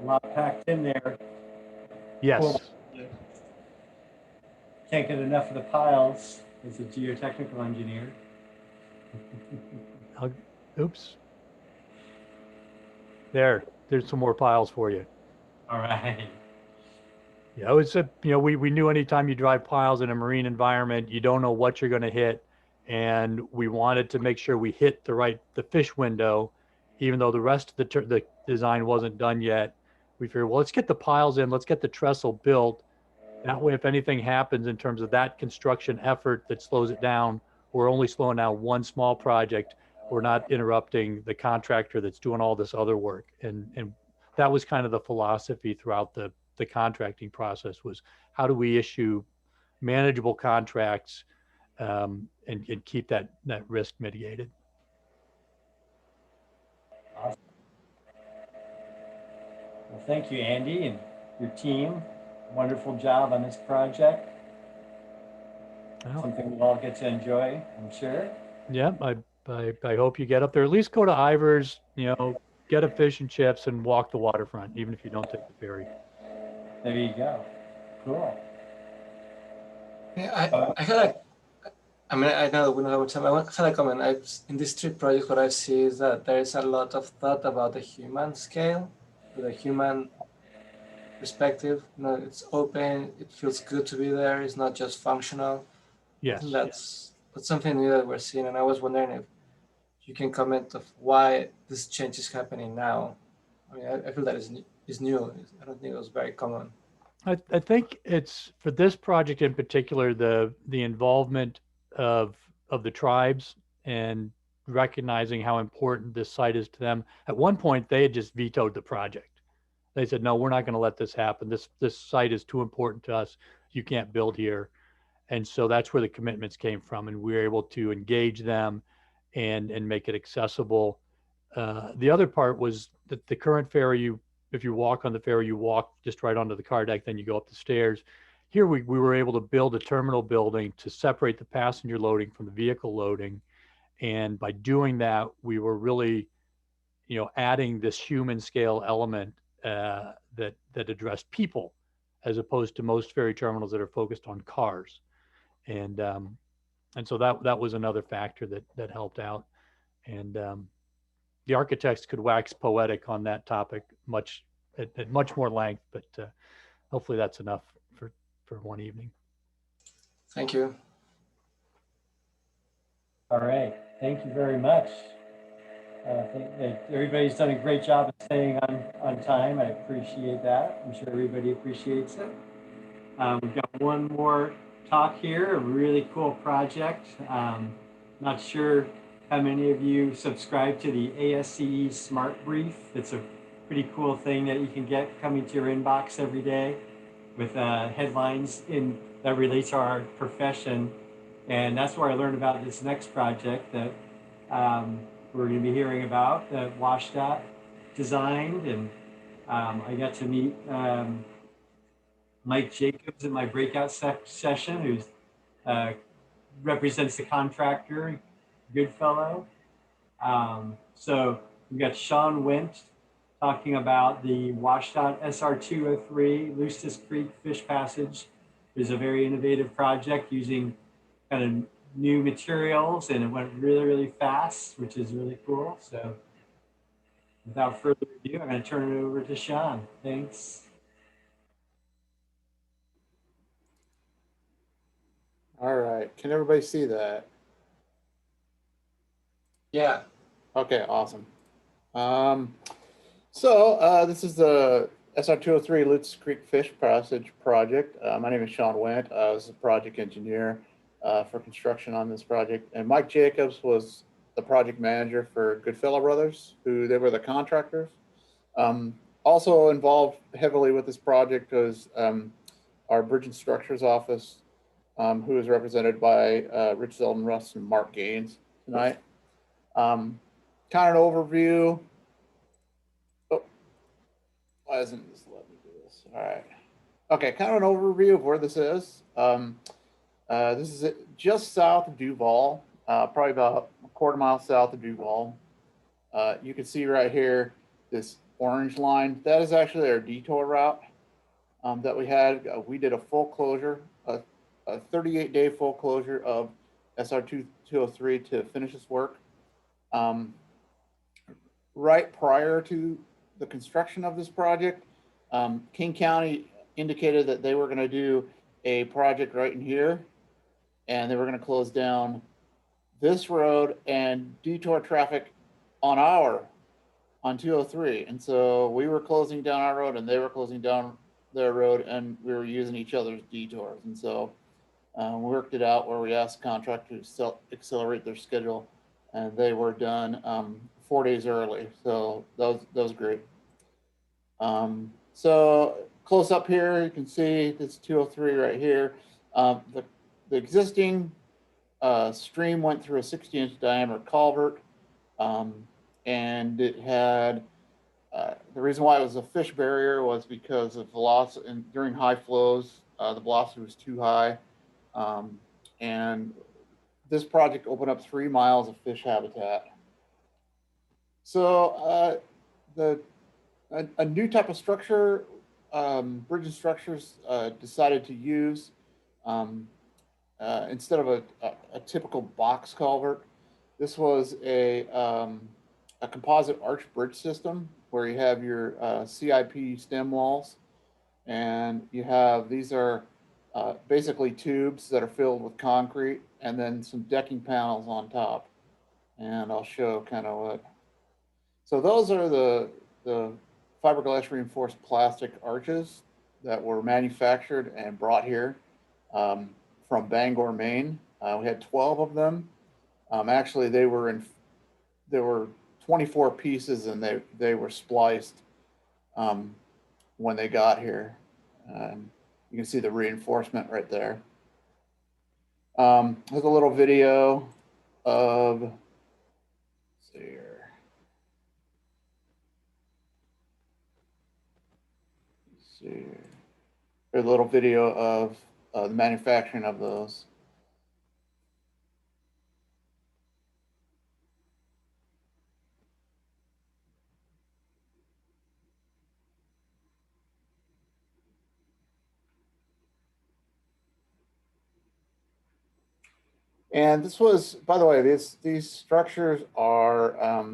A lot packed in there. Yes. Cool. Can't get enough of the piles as a geotechnical engineer. Oops. There's some more piles for you. All right. Yeah, it's we knew anytime you drive piles in a marine environment, you don't know what you're going to hit, and we wanted to make sure we hit the fish window, even though the rest of the design wasn't done yet. We figured, well, let's get the piles in, let's get the trestle built. That way, if anything happens in terms of that construction effort that slows it down, we're only slowing down one small project. We're not interrupting the contractor that's doing all this other work. And that was kind of the philosophy throughout the contracting process, was how do we issue manageable contracts and keep that risk mitigated. Awesome. Well, thank you, Andy, and your team. Wonderful job on this project. Well, something we'll all get to enjoy, I'm sure. Yeah, I hope you get up there. At least go to Ivers, get a fish and chips and walk the waterfront, even if you don't take the ferry. There you go. Cool. Yeah, I had like, I mean, I know we don't have much time. I had a comment. In these three projects, what I see is that there is a lot of thought about the human scale, the human perspective. It's open. It feels good to be there. It's not just functional. Yes. I think that's something new that we're seeing. And I was wondering if you can comment of why this change is happening now. I mean, I feel that is new. I don't think it was very common. I think it's, for this project in particular, the involvement of the tribes and recognizing how important this site is to them. At one point, they had just vetoed the project. They said, no, we're not going to let this happen. This site is too important to us. You can't build here. And so that's where the commitments came from. And we were able to engage them and make it accessible. The other part was that the current ferry, if you walk on the ferry, you walk just right onto the car deck, then you go up the stairs. Here we were able to build a terminal building to separate the passenger loading from the vehicle loading. And by doing that, we were really, adding this human scale element that addressed people, as opposed to most ferry terminals that are focused on cars. And so that was another factor that helped out. And the architects could wax poetic on that topic at much more length, but hopefully that's enough for one evening. Thank you. All right, thank you very much. I think that everybody's done a great job of staying on time. I appreciate that. I'm sure everybody appreciates it. We've got one more talk here, a really cool project. Not sure how many of you subscribe to the ASCE Smart Brief. It's a pretty cool thing that you can get coming to your inbox every day with headlines that relate to our profession. And that's where I learned about this next project that we're going to be hearing about, that WashDOT designed. And I got to meet Mike Jacobs in my breakout session, who represents the contractor, good fellow. So we've got Sean Wendt talking about the WashDOT SR203 Lutz Creek Fish Passage. It's a very innovative project using kind of new materials, and it went really, really fast, which is really cool. So without further ado, I'm going to turn it over to Sean. Thanks. All right, can everybody see that? Yeah. Okay, awesome. So this is the SR203 Lutz Creek Fish Passage project. My name is Sean Wendt. I was a project engineer for construction on this project, and Mike Jacobs was the project manager for Goodfellow Brothers, who they were the contractors. Also involved heavily with this project was our Bridge and Structures office, who is represented by Rich Zeldin Russ and Mark Gaines tonight. Kind of an overview. Oh, why isn't this letting me do this? All right. Okay, kind of an overview of where this is. This is just south of Duval, probably about a quarter mile south of Duval. You can see right here, this orange line. That is actually our detour route that we had. We did a full closure, a 38-day full closure of SR203 to finish this work. Right prior to the construction of this project, King County indicated that they were going to do a project right in here, and they were going to close down this road and detour traffic on 203. And so we were closing down our road and they were closing down their road, and we were using each other's detours. And so we worked it out where we asked the contractor to accelerate their schedule, and they were done 4 days early. So that was great. So close up here, you can see this 203 right here. The existing stream went through a 60-inch diameter culvert, and it had the reason why it was a fish barrier was because of velocity, and during high flows, the velocity was too high. And this project opened up 3 miles of fish habitat. So a new type of structure, bridge and structures decided to use, instead of a typical box culvert, this was a composite arch bridge system where you have your CIP stem walls, and you have, these are basically tubes that are filled with concrete and then some decking panels on top. And I'll show kind of what. So those are the fiberglass reinforced plastic arches that were manufactured and brought here from Bangor, Maine. We had 12 of them. Actually, there were 24 pieces, and they were spliced when they got here. You can see the reinforcement right there. There's a little video of, let's see here. Let's see here. There's a little video of the manufacturing of those. And this was, by the way, these structures are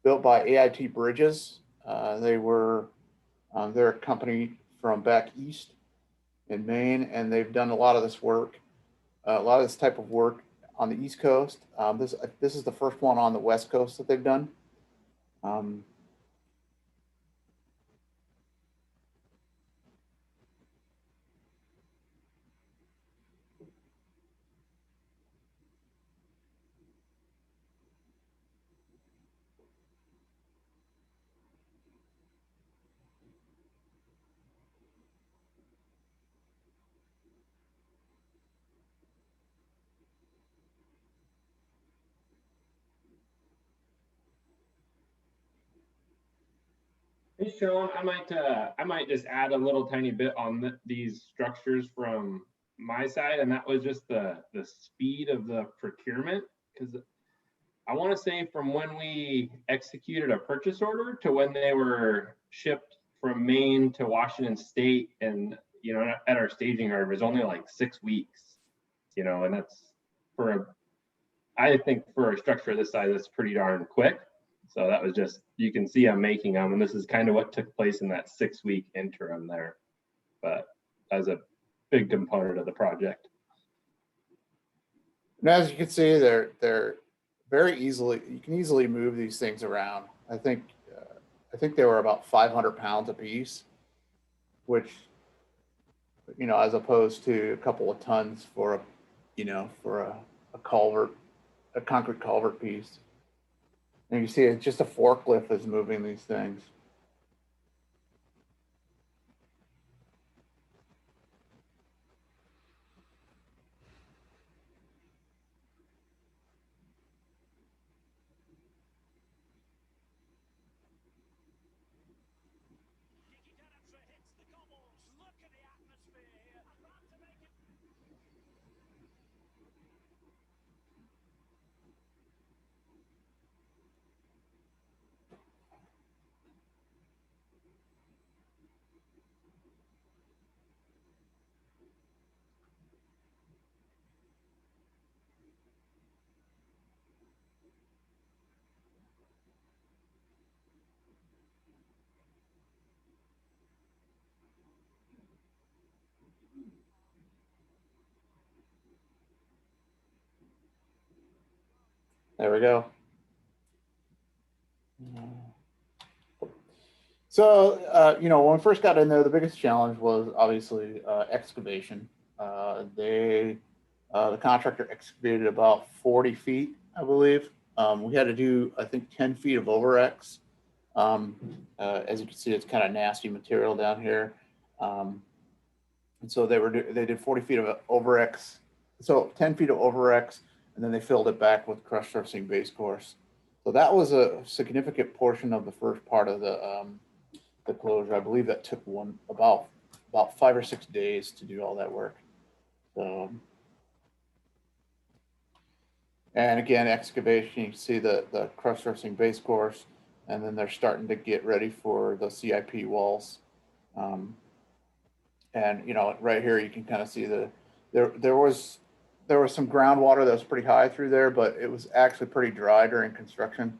built by AIT Bridges. They're a company from back east in Maine, and they've done a lot of this work, a lot of this type of work on the East Coast. This is the first one on the West Coast that they've done. Hey, Sean, I might just add a little tiny bit on these structures from my side, and that was just the speed of the procurement. Because I want to say from when we executed a purchase order to when they were shipped from Maine to Washington State, and at our staging yard, it was only like 6 weeks. And that's I think for a structure this size, that's pretty darn quick. So that was just, you can see I'm making them, and this is kind of what took place in that 6-week interim there. But as a big component of the project. And as you can see, they're very easily, you can easily move these things around. I think they were about 500 pounds a piece, which, as opposed to a couple of tons for a culvert, a concrete culvert piece. And you see it's just a forklift that's moving these things. There we go. So, when we first got in there, the biggest challenge was obviously excavation. The contractor excavated about 40 feet, I believe. We had to do, I think, 10 feet of over-X As you can see, it's kind of nasty material down here. And so they did 40 feet of over-X, so 10 feet of over-X, and then they filled it back with crushed surfacing base course. So that was a significant portion of the first part of the closure. I believe that took about 5 or 6 days to do all that work. So, and again, excavation, you can see the crushed surfacing base course, and then they're starting to get ready for the CIP walls. And, you know, right here, you can kind of see there was some groundwater that was pretty high through there, but it was actually pretty dry during construction,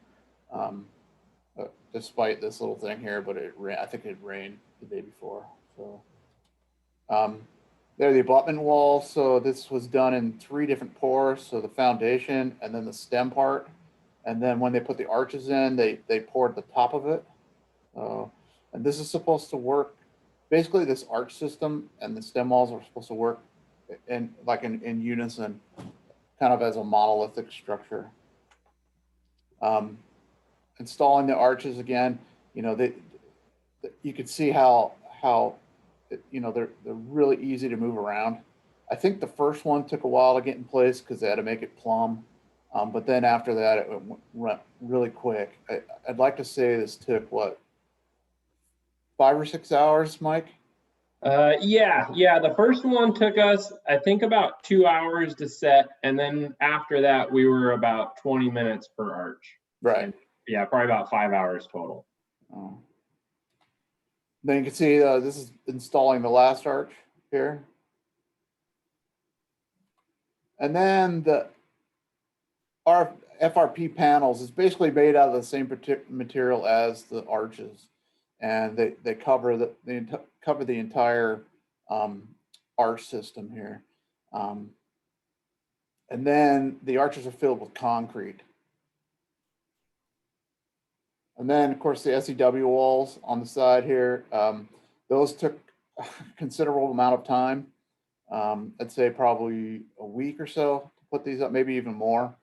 despite this little thing here, but I think it rained the day before. So there, the abutment wall. So this was done in 3 different pours. So the foundation and then the stem part. And then when they put the arches in, they poured the top of it. And this is supposed to work. Basically, this arch system and the stem walls are supposed to work in unison, kind of as a monolithic structure. Installing the arches again, you know, you can see how you know, they're really easy to move around. I think the first one took a while to get in place because they had to make it plumb. But then after that, it went really quick. I'd like to say this took, what, 5 or 6 hours, Mike? Yeah. The first one took us, I think, about 2 hours to set. And then after that, we were about 20 minutes per arch. Right. And yeah, probably about 5 hours total. Then you can see this is installing the last arch here. And then the FRP panels is basically made out of the same material as the arches, and they cover the entire arch system here. And then the arches are filled with concrete. And then, of course, the SEW walls on the side here, those took a considerable amount of time. I'd say probably a week or so to put these up, maybe even more.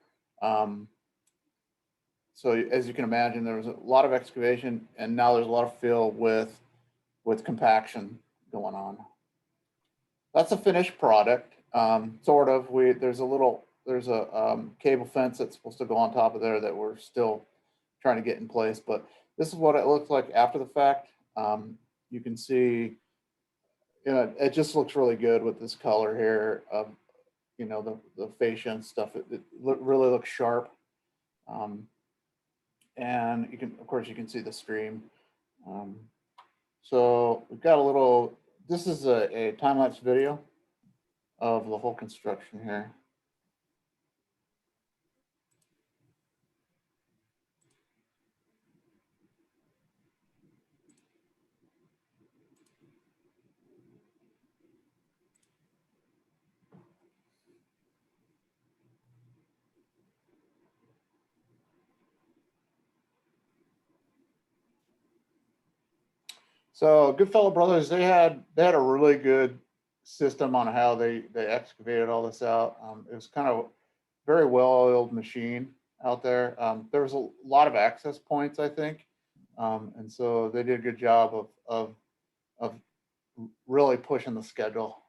So as you can imagine, there was a lot of excavation, and now there's a lot of fill with compaction going on. That's a finished product, sort of. There's a cable fence that's supposed to go on top of there that we're still trying to get in place, but this is what it looks like after the fact. You can see, you know, it just looks really good with this color here. You know, the fascia and stuff. It really looks sharp. And you can, of course, you can see the stream. So we've got a little. This is a time-lapse video of the whole construction here. So Goodfellow Brothers, they had a really good system on how they excavated all this out. It was kind of a very well-oiled machine out there. There was a lot of access points, I think, and so they did a good job of really pushing the schedule.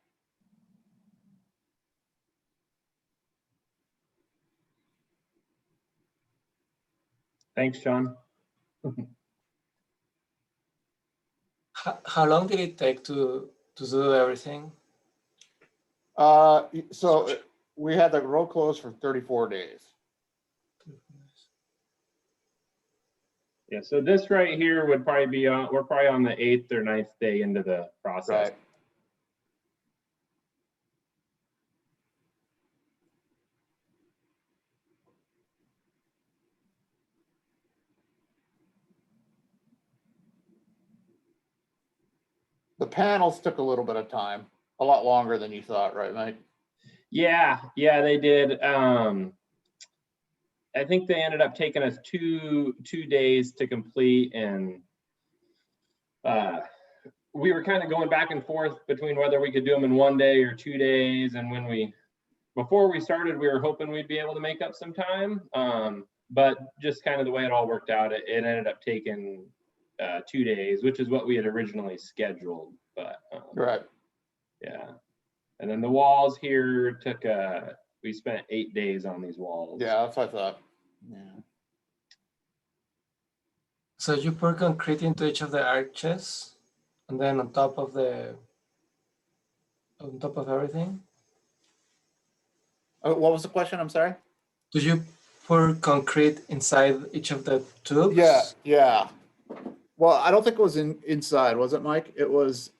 Thanks, Sean. How long did it take to do everything? So we had the road closed for 34 days. Yeah, so this right here would probably be on, we're probably on the 8th or 9th day into the process. Right. The panels took a little bit of time, a lot longer than you thought, right, Mike? Yeah, they did. I think they ended up taking us two days to complete, and we were kind of going back and forth between whether we could do them in 1 day or 2 days. And before we started, we were hoping we'd be able to make up some time. but just kind of the way it all worked out, it ended up taking 2 days, which is what we had originally scheduled. But Right. yeah, and then the walls here took we spent 8 days on these walls. Yeah, that's what I thought. Yeah. So you pour concrete into each of the arches, and then on top of everything. Oh, what was the question? I'm sorry. Do you pour concrete inside each of the tubes? Yeah, yeah. Well, I don't think it was inside, was it, Mike? It was.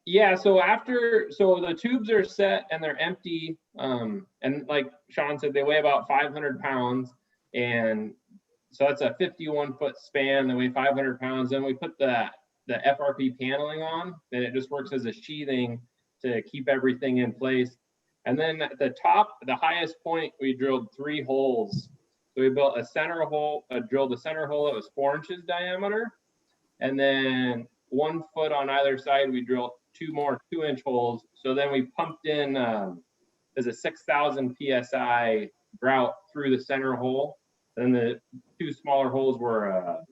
Yeah. So the tubes are set and they're empty. And like Sean said, they weigh about 500 pounds, and so that's a 51-foot span. They weigh 500 pounds. Then we put the FRP paneling on, and it just works as a sheathing to keep everything in place. And then at the top, the highest point, we drilled 3 holes. So we built a center hole, drilled a center hole that was 4 inches diameter. And then 1 foot on either side, we drilled 2 more 2-inch holes. So then we pumped in, there's a 6,000 PSI grout through the center hole. And the 2 smaller holes were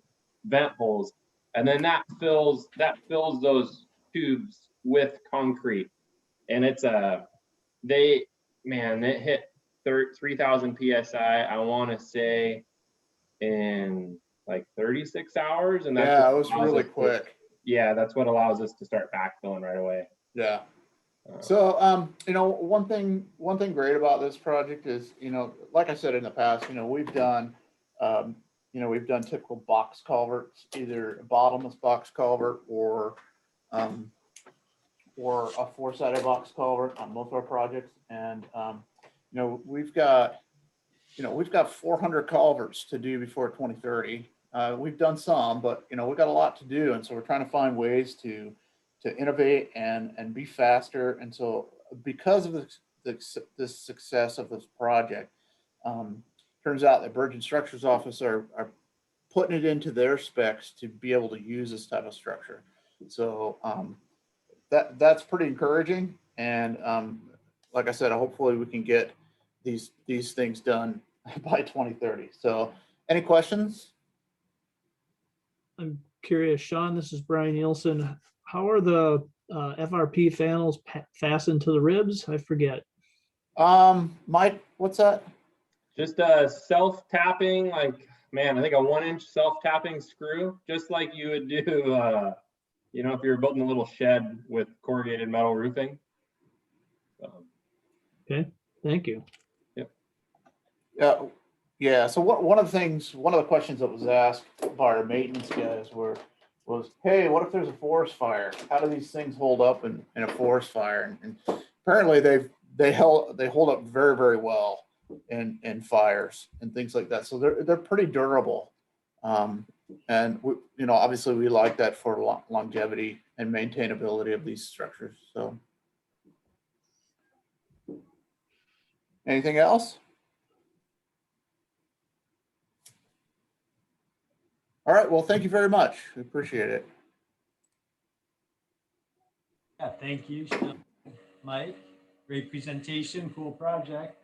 vent holes. And then that fills those tubes with concrete. And it's it hit 3,000 PSI, I want to say, in like 36 hours. And that's it was really quick. Yeah, that's what allows us to start backfilling right away. Yeah. So, one thing great about this project is, like I said in the past, we've done typical box culverts, either a bottomless box culvert or a 4-sided box culvert on most of our projects. And, we've got 400 culverts to do before 2030. We've done some, but, we've got a lot to do. And so we're trying to find ways to innovate and be faster. And so because of the success of this project, turns out the Virgin Structures office are putting it into their specs to be able to use this type of structure. So that's pretty encouraging. And like I said, hopefully we can get these things done by 2030. So any questions? I'm curious, Sean, this is Brian Nielsen. How are the FRP panels fastened to the ribs? I forget. Mike, what's that? Just self-tapping, I think a 1-inch self-tapping screw, just like you would do, if you were building a little shed with corrugated metal roofing. Okay, thank you. Yep. Yeah. So one of the questions that was asked by our maintenance guys was, hey, what if there's a forest fire? How do these things hold up in a forest fire? And apparently they hold up very, very well in fires and things like that. So they're pretty durable. And obviously we like that for longevity and maintainability of these structures. So anything else? All right. Well, thank you very much. We appreciate it. Yeah, thank you, Sean, Mike. Great presentation, cool project.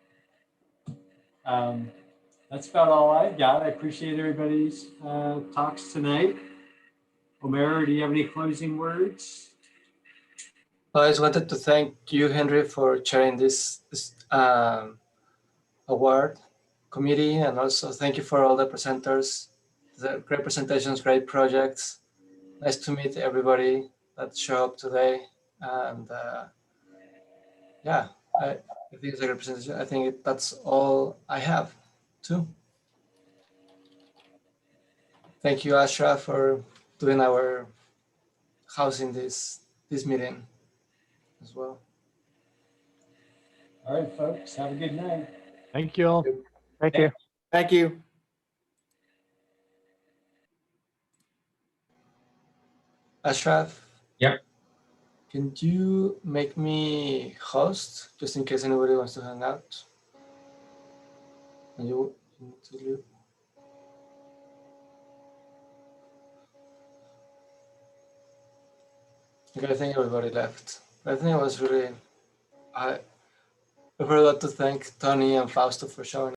That's about all I've got. I appreciate everybody's talks tonight. Omer, do you have any closing words? I just wanted to thank you, Henry, for chairing this award committee, and also thank you for all the presenters. The great presentations, great projects. Nice to meet everybody that showed up today. And I think it's a great presentation. I think that's all I have too. Thank you, Ashraf, for doing our housing this meeting as well. All right, folks, have a good night. Thank you all. Thank you. Thank you. Ashraf? Yep. Can you make me host just in case anybody wants to hang out? And you need to leave. Okay, I think everybody left. I think it was really, I forgot to thank Tony and Fausto for showing